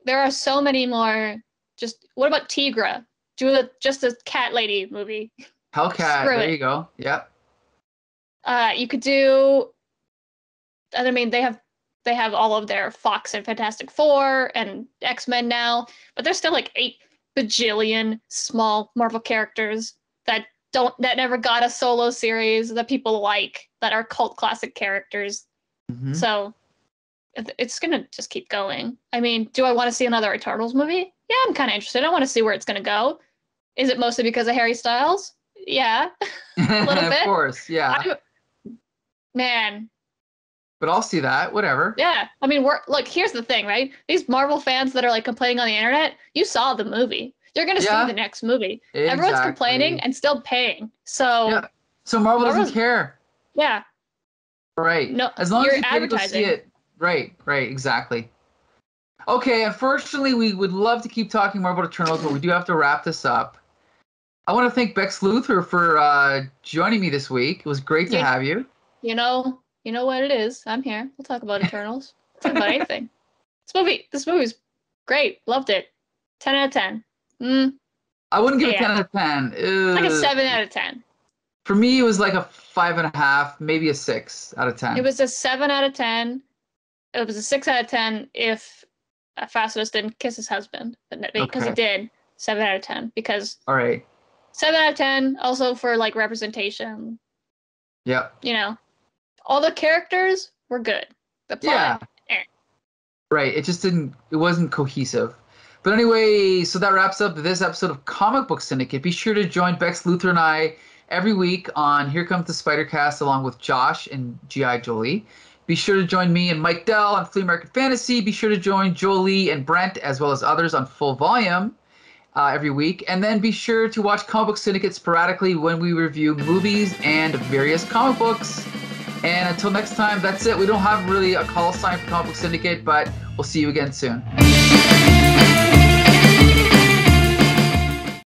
there are so many more. Just what about Tigra? Do just a cat lady movie. Hellcat. There you go. Yep. You could do. I mean, they have all of their Fox and Fantastic Four and X-Men now, but there's still like 8 bajillion small Marvel characters that never got a solo series that people like, that are cult classic characters. Mm-hmm. So it's gonna just keep going. I mean, do I want to see another Eternals movie? Yeah, I'm kind of interested. I want to see where it's gonna go. Is it mostly because of Harry Styles? Yeah, a little bit. Of course, yeah. Man. But I'll see that, whatever. Yeah, I mean, look, here's the thing, right? These Marvel fans that are like complaining on the internet, you saw the movie. You're gonna see the next movie. Exactly. Everyone's complaining and still paying. So so Marvel doesn't care. Yeah. Right. No, as long as you pay to go see it. Right, exactly. Okay, unfortunately, we would love to keep talking more about Eternals, but we do have to wrap this up. I want to thank Bex Luthor for joining me this week. It was great to have you. You know what it is. I'm here. We'll talk about Eternals. We'll talk about anything. This movie's great. Loved it. 10 out of 10. I wouldn't give it 10 out of 10. Like a 7 out of 10. For me, it was like a 5.5, maybe a 6 out of 10. It was a 7 out of 10. It was a 6 out of 10 if Phasedos didn't kiss his husband. But because he did, 7 out of 10. Because all right. 7 out of 10 also for like representation. Yep. You know, all the characters were good. The plot, right. It wasn't cohesive. But anyway, so that wraps up this episode of Comic Book Syndicate. Be sure to join Bex Luthor and I every week on Here Comes the Spider-Cast along with Josh and G.I. Jolie. Be sure to join me and Mike-EL on Flea Market Fantasy. Be sure to join Jolie and Brent as well as others on Full Volume every week. And then be sure to watch Comic Book Syndicate sporadically when we review movies and various comic books. And until next time, that's it. We don't have really a call sign for Comic Book Syndicate, but we'll see you again soon.